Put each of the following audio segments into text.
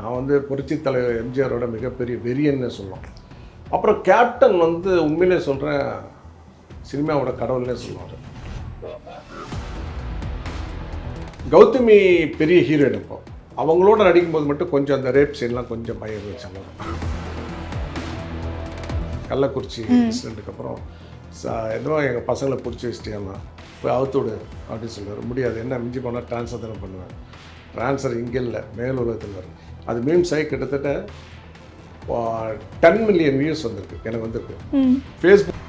நான் வந்து புரட்சி தலைவர் எம்ஜிஆரோட மிகப்பெரிய வெறியன்னு சொல்லுவோம். அப்புறம் கேப்டன் வந்து உண்மையிலே சொல்கிறேன், சினிமாவோட கடவுள்னே சொல்லுவார். கௌதமி பெரிய ஹீரோயின். இப்போ அவங்களோட நடிக்கும்போது மட்டும் கொஞ்சம் அந்த ரேப் சீன்லாம் கொஞ்சம் பயம் வச்சாங்க. கள்ளக்குறிச்சி இன்சிடென்ட்டுக்கு அப்புறம் என்னவோ எங்கள் பசங்களை பிடிச்சி வச்சிட்டேன்னா போய் அவுத்துவிடு அப்படின்னு சொல்லுவார். முடியாது, என்ன மிஞ்சி போனால் ட்ரான்ஸ்ஃபர் தானே பண்ணுவேன். ட்ரான்ஸ்ஃபர் இங்கே இல்லை, மேல் உலகத்தில் வரும். அது மீம்ஸ் ஆகி கிட்டத்தட்ட 10 மில்லியன் வியூஸ் வந்திருக்கு, எனக்கு வந்திருக்கு. ஃபேஸ்புக்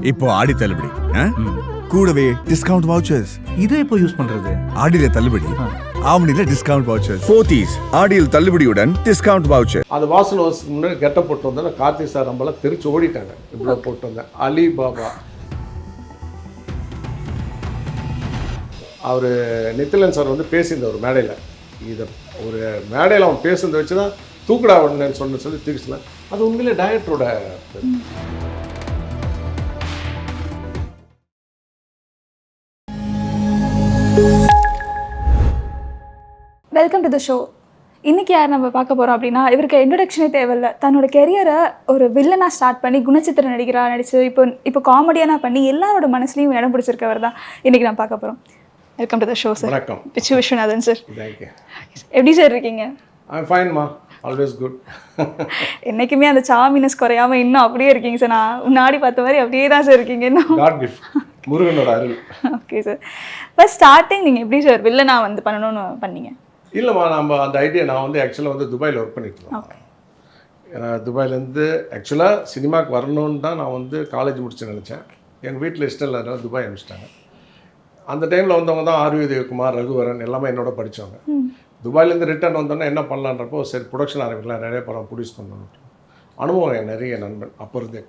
இப்போ ஆடி தள்ளுபடி, கூடவே டிஸ்கவுண்ட் வவுச்சர்ஸ். இதை எப்போ யூஸ் பண்றது? ஆடியில தள்ளுபடி, ஆவணியில டிஸ்கவுண்ட் வவுச்சர்ஸ். போத்தீஸ் ஆடியில் தள்ளுபடியுடன் டிஸ்கவுண்ட் வவுச்சர். அது வாசல் வருஷத்துக்கு முன்னாடி கெட்ட போட்டு வந்தேன். கார்த்திக் சார் நம்மளாம் தெரிச்சு ஓடிட்டாங்க. இவ்வளோ போட்டு வந்தேன். அலி பாபா அவர் நித்திலன் சார் வந்து பேசியிருந்த ஒரு மேடையில், இதை ஒரு மேடையில் அவன் பேசுனதை வச்சு தான் தூக்குடா உடனேன்னு சொல்லி தூக்கிச்சலாம். அது உண்மையிலே டைரக்டரோட. Welcome to the show. இன்றைக்கி யார் நம்ம பார்க்க போகிறோம் அப்படின்னா, இவருக்கு இன்ட்ரடக்ஷனே தேவையில்லை. தன்னோட கெரியரை ஒரு வில்லனாக ஸ்டார்ட் பண்ணி குணச்சித்திர நடிகராக நடித்து இப்போ காமெடியனாக பண்ணி எல்லாரோட மனசுலையும் இடம் பிடிச்சிருக்கவர் தான் இன்றைக்கி நான் பார்க்க போகிறோம். Welcome to the show sir. வணக்கம். பிச்சு விஸ்வநாதன் சார். தேங்க்யூ. எப்படி சார் இருக்கீங்க? ஐம் ஃபைன்மா, ஆல்வேஸ் குட். என்றைக்குமே அந்த சாமினஸ் குறையாமல் இன்னும் அப்படியே இருக்கீங்க சார். நான் முன்னாடி பார்த்த மாதிரி அப்படியே தான் சார் இருக்கீங்க இன்னும். காட் கிஃப்ட், முருகனோட அருள். Okay sir. ஃபர்ஸ்ட் ஸ்டார்டிங் நீங்கள் எப்படி சார் வில்லனாக வந்து பண்ணணும்னு பண்ணீங்க? இல்லைம்மா, நம்ம அந்த ஐடியா நான் வந்து ஆக்சுவலாக வந்து துபாயில் ஒர்க் பண்ணிட்டு இருந்தேன். ஏன்னா துபாயிலேருந்து ஆக்சுவலாக சினிமாவுக்கு வரணுன்னு தான் நான் வந்து காலேஜ் முடிச்சு நினச்சேன். எங்கள் வீட்டில் இஷ்டம் இல்லாதனால துபாய் அனுப்பிச்சிட்டாங்க. அந்த டைமில் வந்தவங்க தான் ஆர்வி தேவகுமார், ரகுவரன் எல்லாமே என்னோட படித்தவங்க. துபாயிலேருந்து ரிட்டர்ன் வந்தோன்னே என்ன பண்ணலான்றப்போ சரி ப்ரொடக்ஷன் ஆரம்பிக்கலாம், நிறைய படம் ப்ரொடியூஸ் பண்ணணும். அனுபவம் நிறைய நண்பன் அப்போ இருந்தே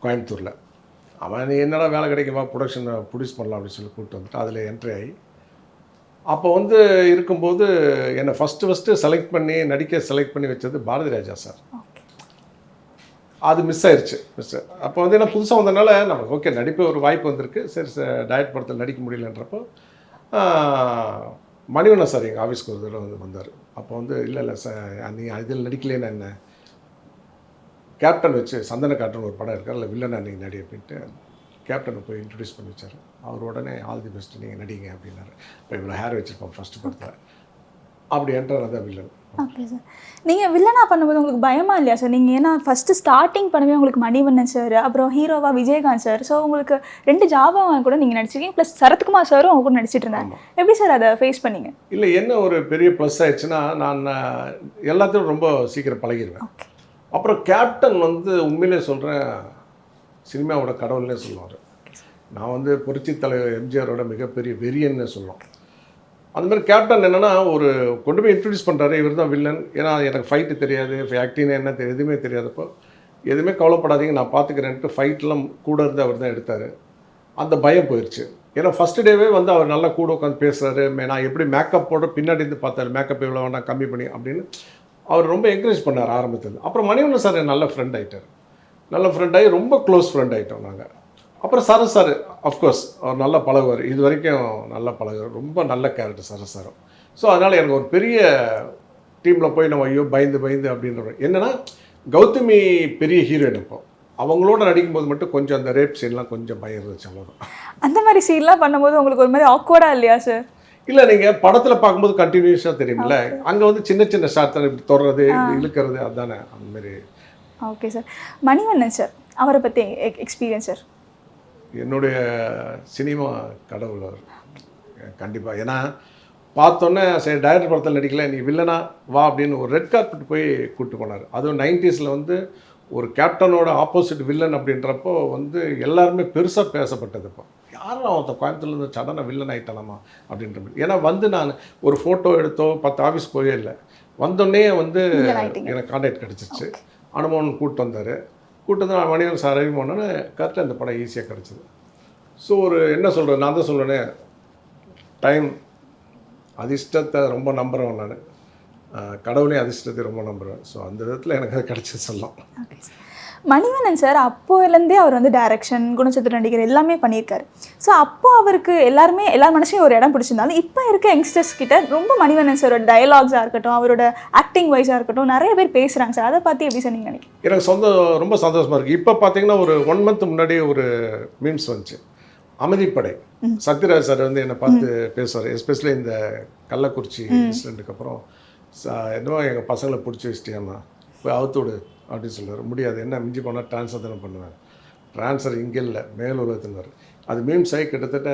கோயம்புத்தூரில். அவன் நீ என்னடா வேலை கிடைக்குமா, ப்ரொடக்ஷன் ப்ரொடியூஸ் பண்ணலாம் அப்படின்னு சொல்லி கூப்பிட்டு வந்துட்டு அதில் என்ட்ரி ஆகி அப்போ வந்து இருக்கும்போது என்னை ஃபஸ்ட்டு செலக்ட் பண்ணி செலக்ட் பண்ணி வச்சது பாரதி ராஜா சார். அது மிஸ் ஆயிடுச்சு. அப்போ வந்து என்ன புதுசாக வந்ததுனால நமக்கு ஓகே நடிப்பு ஒரு வாய்ப்பு வந்திருக்கு. சரி டயட் படத்தில் நடிக்க முடியலன்றப்போ மணிவண்ணன் சார் எங்கள் ஆஃபீஸ்க்கு ஒரு தடவை வந்தார். அப்போ வந்து இல்லை சார் நீ இதில் நடிக்கலேன்னு என்ன கேப்டன் வச்சு சந்தன காட்டன் ஒரு படம் இருக்கார், இல்லை வில்லனா நீங்கள் நடி அப்படின்ட்டு கேப்டனை போய் இன்ட்ரடியூஸ் பண்ணி வச்சார். அவர் உடனே ஆல் தி பெஸ்ட் நீங்கள் நடிங்க அப்படின்னாரு. இப்போ இவ்வளோ ஹேர் வச்சுருப்போம் ஃபஸ்ட்டு படத்தில். அப்படி என்ட்ரான் தான் வில்லன். Okay sir. நீங்கள் வில்லனாக பண்ணும்போது உங்களுக்கு பயமா இல்லையா சார்? நீங்கள் ஏன்னா ஃபஸ்ட்டு ஸ்டார்டிங் பண்ணவே உங்களுக்கு மணிவண்ணன் சார், அப்புறம் ஹீரோவா விஜயகாந்த் சார். ஸோ உங்களுக்கு 2 ஜாபாக கூட நீங்கள் நடிச்சிருக்கீங்க, ப்ளஸ் சரத்குமார் சாரும் அவங்க கூட நடிச்சிட்டு இருந்தாங்க. எப்படி சார் அதை ஃபேஸ் பண்ணீங்க? இல்லை, என்ன ஒரு பெரிய ப்ளஸ் ஆயிடுச்சுன்னா நான் எல்லாத்தையும் ரொம்ப சீக்கிரம் பழகிடுவேன். அப்புறம் கேப்டன் வந்து உண்மையிலே சொல்கிறேன், சினிமாவோட கடவுள்னே சொல்லுவார். நான் வந்து புரட்சி தலைவர் எம்ஜிஆரோட மிகப்பெரிய வெறியன்னு சொல்லுவோம். அந்த மாதிரி கேப்டன் என்னென்னா ஒரு கொண்டு போய் இன்ட்ரடியூஸ் பண்ணுறாரு, இவர் தான் வில்லன். ஏன்னா எனக்கு ஃபைட்டு தெரியாது, ஆக்டிங் என்ன எதுவுமே தெரியாதப்போ எதுவுமே கவலைப்படாதீங்க நான் பார்த்துக்கிறேன்ட்டு ஃபைட்லாம் கூட இருந்து அவர் தான் எடுத்தார். அந்த பயம் போயிடுச்சு. ஏன்னா ஃபஸ்ட்டு டேவே வந்து அவர் நல்லா கூட உட்காந்து பேசுகிறாரு. நான் எப்படி மேக்கப் போட பின்னாடி இருந்து பார்த்தாரு, மேக்கப் எவ்வளோ வேணால் கம்மி பண்ணி அப்படின்னு அவர் ரொம்ப என்கரேஜ் பண்ணார் ஆரம்பத்தில். அப்புறம் மணிவண்ணன் சார் நல்ல ஃப்ரெண்ட் ஆகிட்டார். நல்ல ஃப்ரெண்டாகி ரொம்ப க்ளோஸ் ஃப்ரெண்ட் ஆகிட்டோம் நாங்கள். அப்புறம் சரத் சார் அஃப்கோர்ஸ் அவர் நல்லா பழகுவார், இது வரைக்கும் நல்லா பழகுவார். ரொம்ப நல்ல கேரக்டர் சரத் சாரும். ஸோ அதனால் எனக்கு ஒரு பெரிய டீமில் போய் நம்ம ஐயோ பயந்து அப்படின்ற என்னென்னா கௌதமி பெரிய ஹீரோயின். இப்போ அவங்களோட நடிக்கும்போது மட்டும் கொஞ்சம் அந்த ரேப் சீன்லாம் கொஞ்சம் பயம் இருந்துச்சு, அவ்வளோதான். அந்த மாதிரி சீன்லாம் பண்ணும்போது உங்களுக்கு ஒரு மாதிரி ஆக்வர்டாக இல்லையா சார்? இல்லை, நீங்கள் படத்தில் பார்க்கும்போது கண்டினியூஸாக தெரியுமில்ல, அங்கே வந்து சின்ன ஷார்ட் தான் இப்படி தொடர்றது இழுக்கிறது, அதுதானே அந்தமாரி. Okay sir. மணிவண்ணன் சார் அவரை பற்றி எக்ஸ்பீரியன்ஸ் சார்? என்னுடைய சினிமா கடவுள் அவர் கண்டிப்பாக. ஏன்னா பார்த்தோன்னே சரி டைரக்டர் படத்தில் நடிக்கல, நீ வில்லனா வா அப்படின்னு ஒரு ரெட் கார்பெட் போய் கூப்பிட்டு போனார். அதுவும் 90s வந்து ஒரு கேப்டனோட ஆப்போசிட் வில்லன் அப்படின்றப்போ வந்து எல்லாருமே பெருசாக பேசப்பட்டது. இப்போ யாரும் அவன் கோயம்புத்தூர்லேருந்து சடனாக வில்லன் ஆகிட்டலாமா அப்படின்ற மாதிரி. ஏன்னா வந்து நான் ஒரு ஃபோட்டோ எடுத்தோ 10 ஆஃபீஸ் போயே இல்லை, வந்தோடனே வந்து எனக்கு கான்டாக்ட் கிடச்சிருச்சு. அனுபவம் கூப்பிட்டு வந்தார். கூப்பிட்டு வந்து நான் மணிவன் சார் அறிமுகம்னு கரெக்டாக இந்த படம் ஈஸியாக கிடச்சிது. ஸோ ஒரு என்ன சொல்கிறேன், நான் தான் சொல்கிறேனே டைம் அதிர்ஷ்டத்தை ரொம்ப நம்புகிறேன் நான், கடவுளையும் அதிர்ஷ்டத்தை ரொம்ப நம்புகிறேன். ஸோ அந்த விதத்தில் எனக்கு அது கிடச்சி சொல்லலாம். மணிவண்ணன் சார் அப்போலேருந்தே அவர் வந்து டைரக்ஷன், குணச்சித்திர நடிகர் எல்லாமே பண்ணியிருக்காரு. ஸோ அப்போ அவருக்கு எல்லார் மனசையும் ஒரு இடம் பிடிச்சிருந்தாலும் இப்போ இருக்க யங்ஸ்டர்ஸ் கிட்ட ரொம்ப மணிவண்ணன் சாரோட டயலாக்ஸாக இருக்கட்டும், அவரோட ஆக்டிங் வைஸாக இருக்கட்டும் நிறைய பேர் பேசுகிறாங்க சார். அதை பார்த்து எப்படி சார் நீங்கள் நினைக்கிறீங்க? எனக்கு ரொம்ப சந்தோஷமாக இருக்குது. இப்போ பார்த்தீங்கன்னா ஒரு 1 month முன்னாடி ஒரு மீம்ஸ் வந்துச்சு. அமைதிப்படை சத்யராஜ் சார் வந்து என்னை பார்த்து பேசுவார். எஸ்பெஷலி இந்த கள்ளக்குறிச்சி இன்சிடெண்ட்டுக்கு அப்புறம் என்னவோ எங்கள் பசங்களை பிடிச்சி வச்சிட்டியாம்மா போய் அவுத்துவிடு அப்படின்னு சொல்லுவார். முடியாது, என்ன மிஞ்சி போனால் ட்ரான்ஸ்ஃபர் தானே பண்ணுவேன். ட்ரான்ஸ்ஃபர் இங்கே இல்லை, மேல் உலகத்தினார். அது மீம்ஸ் ஆகி கிட்டத்தட்ட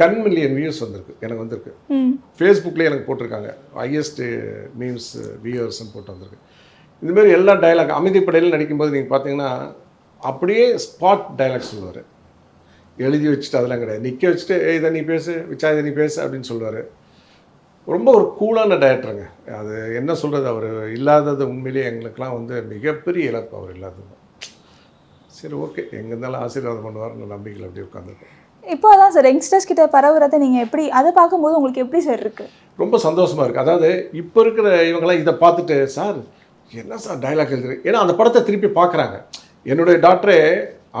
10 million வியூஸ் வந்திருக்கு. எனக்கு வந்திருக்கு. ஃபேஸ்புக்லேயே எனக்கு போட்டிருக்காங்க ஹையஸ்ட் மீம்ஸ் வியூவர்ஸ்ன்னு போட்டு வந்திருக்கு. இதுமாரி எல்லா டைலாக் அமைதிப்படையில் நடிக்கும்போது நீங்கள் பார்த்தீங்கன்னா அப்படியே ஸ்பாட் டைலாக் சொல்லுவார். எழுதி வச்சுட்டு அதெல்லாம் கிடையாது, நிற்க வச்சுட்டு இதை நீ பேசு, விச்சா இதை நீ பேசு அப்படின்னு சொல்லுவார். ரொம்ப ஒரு கூலான டைரக்டருங்க. அது என்ன சொல்கிறது, அவர் இல்லாதது உண்மையிலேயே எங்களுக்கெல்லாம் வந்து மிகப்பெரிய இழப்பு. அவர் இல்லாதது. சரி, ஓகே, எங்கே இருந்தாலும் ஆசீர்வாதம் பண்ணுவார்னு நம்பிக்கையில் அப்படி உட்காந்துருக்கோம். இப்போ அதான் சார் யங்ஸ்டர்ஸ் கிட்ட பரவுறதை நீங்கள் எப்படி அதை பார்க்கும்போது உங்களுக்கு எப்படி சார் இருக்குது? ரொம்ப சந்தோஷமாக இருக்குது. அதாவது இப்போ இருக்கிற இவங்கெல்லாம் இதை பார்த்துட்டு சார் என்ன சார் டைலாக் எழுதுரு, ஏன்னா அந்த படத்தை திருப்பி பார்க்குறாங்க. என்னுடைய டாக்டரே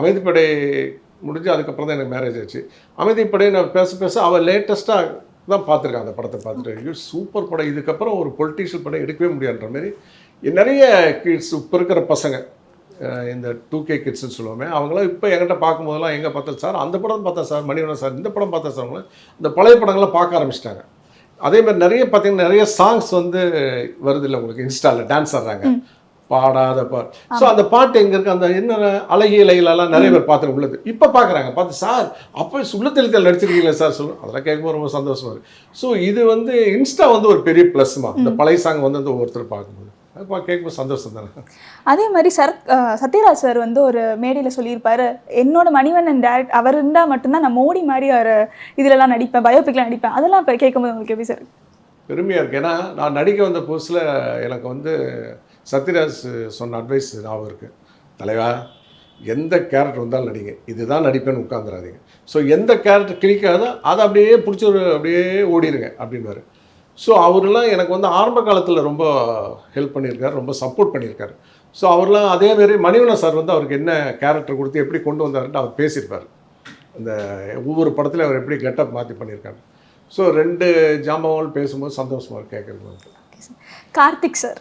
அமைதிப்படை முடிஞ்சு அதுக்கப்புறம் தான் எனக்கு மேரேஜ் ஆச்சு. அமைதிப்படை நான் பேச அவள் லேட்டஸ்ட்டாக தான் பார்த்துருக்கேன். அந்த படத்தை பார்த்துட்டு ஐயோ சூப்பர் படம், இதுக்கப்புறம் ஒரு பொலிட்டிஷியல் படம் எடுக்கவே முடியாதுன்ற மாதிரி நிறைய கிட்ஸ் இப்போ இருக்கிற பசங்க, இந்த 2K கிட்ஸ்ன்னு சொல்லுவோமே, அவங்களாம் இப்போ என்கிட்ட பார்க்கும்போதெல்லாம் எங்கே பார்த்தா சார் அந்த படம் பார்த்தா சார், மணிவண்ணன் சார் இந்த படம் பார்த்தா சார், அவங்களும் இந்த பழைய படங்கள்லாம் பார்க்க ஆரம்பிச்சிட்டாங்க. அதே மாதிரி நிறைய பார்த்தீங்கன்னா நிறைய சாங்ஸ் வந்து வருது இல்லை உங்களுக்கு, இன்ஸ்டாவில் டான்ஸ் ஆடுறாங்க பாடாத பாட்டு. ஸோ அந்த பாட்டு எங்கே இருக்குது, அந்த என்ன அழகிய இலையிலலாம் நிறைய பேர் பார்த்துட்டு உள்ளது இப்போ பார்க்குறாங்க. பார்த்து சார் அப்போ சுள்ளத்தெழுத்தில் நடிச்சிருக்கீங்களா சார் சொல்லுவோம். அதெல்லாம் கேட்கும்போது ரொம்ப சந்தோஷமாக இருக்குது. ஸோ இது வந்து இன்ஸ்டா வந்து ஒரு பெரிய ப்ளஸ்மா. இந்த பழைய சாங் வந்து அந்த ஒவ்வொருத்தர் பார்க்கும்போது கேட்கும்போது சந்தோஷம் தானே. அதே மாதிரி சத்யராஜ் சார் வந்து ஒரு மேடையில் சொல்லியிருப்பாரு, என்னோட மணிவண்ணன் டேரக்ட் அவர் இருந்தால் மட்டும்தான் நான் மோடி மாதிரி ஒரு இதுலலாம் நடிப்பேன், பயோபிக்லாம் நடிப்பேன். அதெல்லாம் இப்போ கேட்கும்போது உங்களுக்கு எப்படி சார்? பெருமையாக இருக்குது. ஏன்னா நான் நடிக்க வந்த புதுசில் எனக்கு வந்து சத்யராஜ் சொன்ன அட்வைஸ் ஞாபகம் இருக்குது. தலைவா, எந்த கேரக்டர் வந்தாலும் நடிங்க, இதுதான் நடிப்பேன்னு உட்காந்துடாதீங்க. ஸோ எந்த கேரக்டர் கிளிக்காதோ அதை அப்படியே பிடிச்சி அப்படியே ஓடிடுங்க அப்படின்வாரு. ஸோ அவரெலாம் எனக்கு வந்து ஆரம்ப காலத்தில் ரொம்ப ஹெல்ப் பண்ணியிருக்காரு, ரொம்ப சப்போர்ட் பண்ணியிருக்காரு. ஸோ அவர்லாம் அதேமாரி மணிவண்ணன் சார் வந்து அவருக்கு என்ன கேரக்டர் கொடுத்து எப்படி கொண்டு வந்தாருன்ட்டு அவர் பேசியிருப்பார். அந்த ஒவ்வொரு படத்துலையும் அவர் எப்படி கெட்டப் மாற்றி பண்ணியிருக்காரு. ஸோ 2 ஜாம்பவான்கள் பேசும்போது சந்தோஷமாக இருக்கு கேட்குறது. கார்த்திக் சார்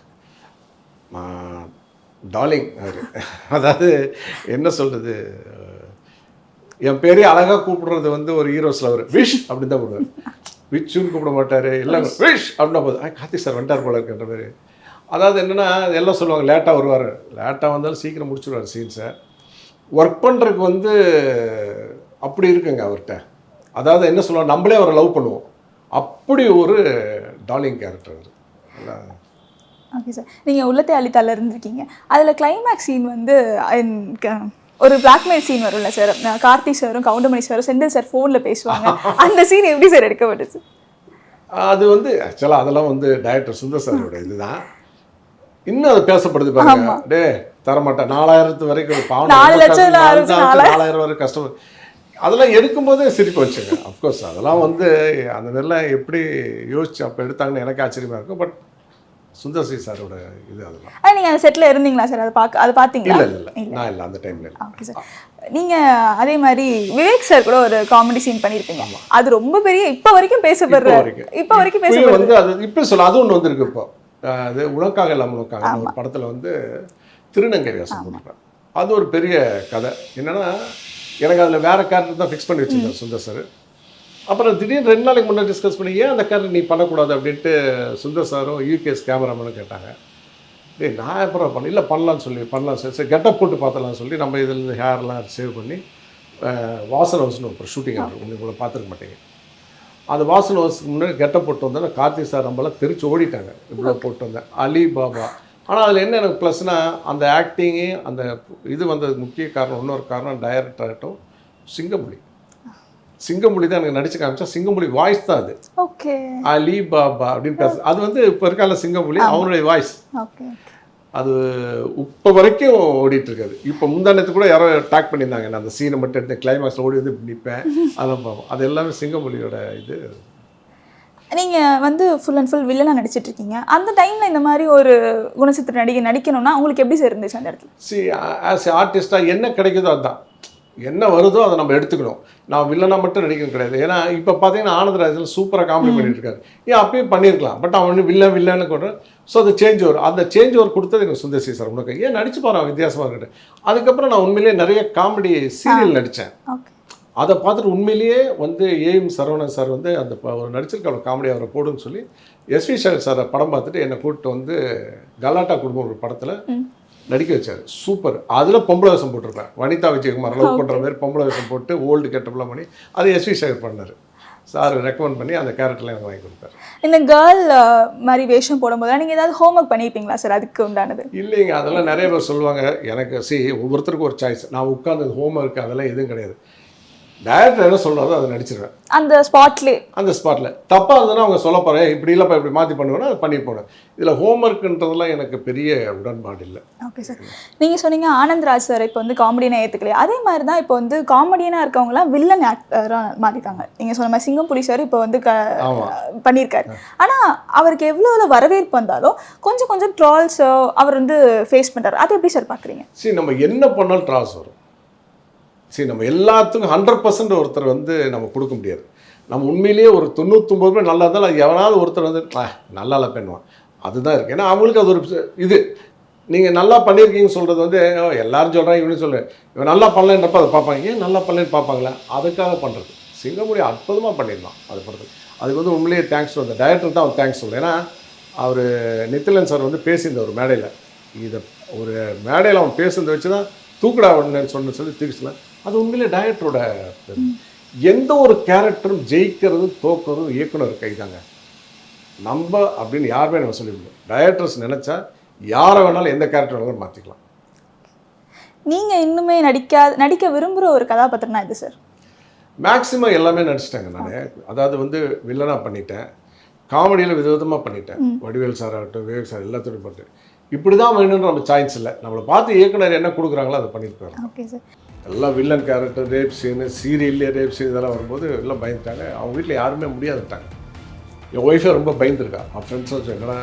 டார்லிங் அவர், அதாவது என்ன சொல்கிறது, என் பேரே அழகாக கூப்பிடுறது வந்து ஒரு ஹீரோஸில் அவர் விஷ் அப்படின்னு தான் கூப்பிடுவார். விச்சுன்னு கூப்பிட மாட்டார், எல்லாம் விஷ் அப்படின்னா போதும் கார்த்திக் சார் வந்துட்டார் போல இருக்குன்ற மாதிரி. அதாவது என்னென்னா எல்லாம் சொல்லுவாங்க லேட்டாக வருவார், லேட்டாக வந்தாலும் சீக்கிரம் முடிச்சுடுவார் சீன்ஸை. ஒர்க் பண்ணுறதுக்கு வந்து அப்படி இருக்குங்க அவர்கிட்ட. அதாவது என்ன சொல்லுவாங்க, நம்மளே அவரை லவ் பண்ணுவோம், அப்படி ஒரு டார்லிங் கேரக்டர் அவர். ஓகே சார், நீங்கள் உள்ளத்தை அளித்தால இருந்திருக்கீங்க. அதில் கிளைமேக்ஸ் சீன் வந்து ஒரு பிளாக்மெயில் சீன் வரும்ல சார், கார்த்திக் சாரும் கவுண்டமணி சாரும் செந்தில் சார் ஃபோனில் பேசுவாங்க. அந்த சீன் எப்படி சார் எடுக்கப்பட்டுச்சு? அது வந்து ஆக்சுவலாக அதெல்லாம் வந்து டைரக்டர் சுந்தர் சாரோட இதுதான். இன்னும் அது பேசப்படுது பாருங்க. டே தரமாட்டேன் 4000 வரைக்கும் பாவம், 4000 வரைக்கும் கஷ்டம். அதெல்லாம் எடுக்கும்போதே சிரிப்பு வச்சுங்க. அஃப்கோர்ஸ் அதெல்லாம் வந்து அந்த மாதிரிலாம் எப்படி யோசிச்சு அப்போ எடுத்தாங்கன்னு எனக்கு ஆச்சரியமாக இருக்கும். பட் சுந்தர் சி சாரோட இது அதெல்லாம். நீங்கள் அந்த செட்டில் இருந்தீங்களா சார்? அதை பார்த்தீங்களா? இல்லை நான் இல்லை அந்த டைமில். Okay sir. நீங்கள் அதே மாதிரி விவேக் சார் கூட ஒரு காமெடி சீன் பண்ணியிருப்பீங்க. அது ரொம்ப பெரிய இப்போ வரைக்கும் பேசப்படுற வந்து அது இப்போ சொல்ல அது ஒன்று வந்துருக்கு. இப்போ அது உனக்காக இல்லாமல் உனக்காக ஒரு படத்தில் வந்து திருநங்கை வேஷம் போட்டிருப்பேன். அது ஒரு பெரிய கதை. என்னென்னா எனக்கு அதில் வேறு கேரக்டர் தான் ஃபிக்ஸ் பண்ணி வச்சுருந்தேன் சுந்தர் சார். அப்புறம் திடீர்னு 2 நாளைக்கு முன்னாடி டிஸ்கஸ் பண்ணி ஏன் அந்த கேரக்டர் நீ பண்ணக்கூடாது அப்படின்ட்டு சுந்தர் சாரும் யூகேஎஸ் கேமராமேனும் கேட்டாங்க. நான் அப்புறம் இல்லை பண்ணலான்னு சார். சரி கெட்டப் போட்டு பார்த்தலாம்னு சொல்லி நம்ம இதில் ஹேர்லாம் சேவ் பண்ணி வாசன் ஹவுஸ்னு ஒரு ஷூட்டிங் ஆகும், உங்களை பார்த்துருக்க மாட்டீங்க. அந்த வாசன் ஹவுஸ்க்கு முன்னாடி கெட்டப் போட்டு வந்தேன். கார்த்திக் சார் நம்மளாம் தெரிச்சு ஓடிட்டாங்க, இவ்வளோ போட்டு வந்தேன். அலி பாபா. ஆனால் அதில் என்ன எனக்கு ப்ளஸ்னால் அந்த ஆக்டிங்கு அந்த இது வந்ததுக்கு முக்கிய காரணம், இன்னொரு காரணம் டைரக்டராகட்டும் சிங்கமொழி தான் எனக்கு நடிச்சு காமிச்சா. சிங்கமொழி வாய்ஸ் தான் அது. ஓகே, அலி பாபா அப்படின்னு பேச அது வந்து இப்போ இருக்கால சிங்கமொழி அவனுடைய வாய்ஸ். அது இப்போ வரைக்கும் ஓடிட்டுருக்காது. இப்போ முந்தானத்து கூட யாரோ டேக் பண்ணியிருந்தாங்க, நான் அந்த சீனை மட்டும் எடுத்து கிளைமேக்ஸில் ஓடி வந்து நிற்பேன். அதெல்லாம் பார்ப்போம். அது எல்லாமே சிங்கமொழியோட இது. நீங்கள் வந்து ஃபுல் அண்ட் ஃபுல் வில்லனாக நடிச்சிட்டு இருக்கீங்க. அந்த டைமில் இந்த மாதிரி ஒரு குணச்சித்திர நடிகை நடிக்கணும்னா உங்களுக்கு எப்படி சார் இருந்துச்சு அந்த இடத்துல? ஆஸ் ஏ ஆர்டிஸ்டாக என்ன கிடைக்குதோ அதுதான், என்ன வருதோ அதை நம்ம எடுத்துக்கணும். நான் வில்லனாக மட்டும் நடிக்கணும் கிடையாது. ஏன்னா இப்போ பார்த்தீங்கன்னா ஆனந்தராஜன் சூப்பராக காமெடி பண்ணிட்டு இருக்காரு. ஏன் அப்பயும் பண்ணியிருக்கலாம், பட் அவன் வந்து வில்லன்னு கொண்டு. ஸோ அது சேஞ்ச் ஓவர், அந்த சேஞ்ச் ஓவர் கொடுத்தது எனக்கு சுந்தர் சார். உனக்கு ஏன் நடிச்சு பாரு வித்தியாசமாக இருக்கட்டும். அதுக்கப்புறம் நான் உண்மையிலேயே நிறைய காமெடி சீரியல் நடித்தேன். ஓகே. அதை பார்த்துட்டு உண்மையிலேயே வந்து ஏஎம் சரவணன் சார் வந்து அந்த ஒரு நடிச்சிருக்க அவ்வளோ காமெடி அவரை போடுன்னு சொல்லி எஸ்வி சேகர் சாரை படம் பார்த்துட்டு என்னை கூப்பிட்டு வந்து கலாட்டா குடும்பம் ஒரு படத்தில் நடிக்க வச்சார். சூப்பர். அதில் பொம்பளை வேஷம் போட்டிருப்பேன். வனிதா விஜயகுமார் லவ் பண்ணுற மாதிரி பொம்பளை வேஷம் போட்டு ஓல்டு கெட்டப்லாம் பண்ணி அது எஸ்வி சேகர் பண்ணார். சார் ரெக்கமெண்ட் பண்ணி அந்த கேரக்டர்லாம் எனக்கு வாங்கி கொடுத்தாரு. இந்த கேர்ள் மாதிரி வேஷம் போடும்போது நீங்கள் ஏதாவது ஹோம்ஒர்க் பண்ணியிருப்பீங்களா சார் அதுக்கு உண்டானது? இல்லைங்க, அதெல்லாம் நிறைய பேர் சொல்லுவாங்க. எனக்கு ஒவ்வொருத்தருக்கும் ஒரு சாய்ஸ். நான் உட்காந்து ஹோம்ஒர்க் அதெல்லாம் எதுவும் கிடையாது. டைரக்டர் என்ன சொல்கிறாரோ அதை நடிச்சிருவேன் அந்த ஸ்பாட்டில். தப்பாக இருந்ததுன்னா அவங்க சொல்ல போகிறேன் இப்படி இல்லைப்பா இப்படி மாற்றி பண்ணுவேன்னா அதை பண்ணி போனேன். இதில் ஹோம்ஒர்க்குன்றதுலாம் எனக்கு பெரிய உடன்பாடு இல்லை. Okay sir. நீங்கள் சொன்னீங்க ஆனந்த்ராஜ் சார் இப்போ வந்து காமெடியனாக ஏற்றுக்கலையே, அதே மாதிரி தான் இப்போ வந்து காமெடியனாக இருக்கவங்களாம் வில்லன் ஆக்டராக மாற்றிட்டாங்க. நீங்கள் சொன்ன மாதிரி சிங்கம்புலி சார் இப்போ வந்து பண்ணியிருக்காரு. ஆனால் அவருக்கு எவ்வளோ வரவேற்பு வந்தாலும் கொஞ்சம் கொஞ்சம் ட்ரால்ஸ் அவர் வந்து ஃபேஸ் பண்ணுறாரு. அதை எப்படி சார் பார்க்குறீங்க? சரி, நம்ம என்ன பண்ணாலும் ட்ரால்ஸ் வரும். சரி, நம்ம எல்லாத்துக்கும் 100% ஒருத்தர் வந்து நம்ம கொடுக்க முடியாது. நம்ம உண்மையிலேயே ஒரு 99% நல்லா இருந்தாலும் அது எவனாவது ஒருத்தர் வந்து நல்லா இல்லை பண்ணுவான். அதுதான் இருக்குது. ஏன்னா அவங்களுக்கு அது ஒரு இது. நீங்கள் நல்லா பண்ணியிருக்கீங்கன்னு சொல்கிறது வந்து எல்லாரும் சொல்கிறாங்க இவனு சொல்கிறேன் இவன் நல்லா பண்ணலன்றப்ப அதை பார்ப்பாங்க. ஏன் நல்லா பண்ணலன்னு பார்ப்பாங்களா? அதுக்காக பண்ணுறது. சிங்கம்புலி அற்புதமாக பண்ணிடலாம் அது படத்துக்கு. அதுக்கு வந்து உண்மையிலேயே தேங்க்ஸ் அந்த டைரக்டர் தான் அவர் தேங்க்ஸ் சொல்லுவேன். ஏன்னா அவர் நித்திலன் சார் வந்து பேசியிருந்த ஒரு மேடையில் இதை ஒரு மேடையில் அவன் பேசுனதை வச்சு தான் தூக்குடா ஒன்றுன்னு சொல்லி தூக்கிச்சலாம். அது உண்மையிலே டைரக்டரோட எந்த ஒரு கேரக்டரும் ஜெயிக்கிறதும் தோக்கிறதும் இயக்குனர் கைதாங்க. நம்ம அப்படின்னு யாருமே நம்ம சொல்ல முடியும். டைரக்டர்ஸ் நினச்சா யாரை வேணாலும் எந்த கேரக்டர் வேணாலும் மாற்றிக்கலாம். நீங்கள் இன்னுமே நடிக்க விரும்புகிற ஒரு கதாபாத்திரம்னா இது சார்? மேக்ஸிமம் எல்லாமே நடிச்சிட்டேங்க நான். அதாவது வந்து வில்லனாக பண்ணிட்டேன், காமெடியில் விதவிதமாக பண்ணிட்டேன். வடிவேல் சார் ஆகட்டும், விவேக் சார் எல்லாத்தையும் பண்ணிட்டேன். இப்படி தான் வேணும்னு நம்ம சாய்ஸ் இல்லை. நம்மளை பார்த்து இயக்குனர் என்ன கொடுக்குறாங்களோ அதை பண்ணியிருக்காரு. Okay sir. எல்லாம் வில்லன் கேரக்டர், ரேப் சீனு, சீரியல்லே ரேப் சீன் இதெல்லாம் வரும்போது எல்லாம் பயந்துட்டாங்க. அவங்க வீட்டில் யாருமே முடியாதுட்டாங்க. என் ஒய்ஃபை ரொம்ப பயந்துருக்கா. அவன் ஃப்ரெண்ட்ஸும் என்னடா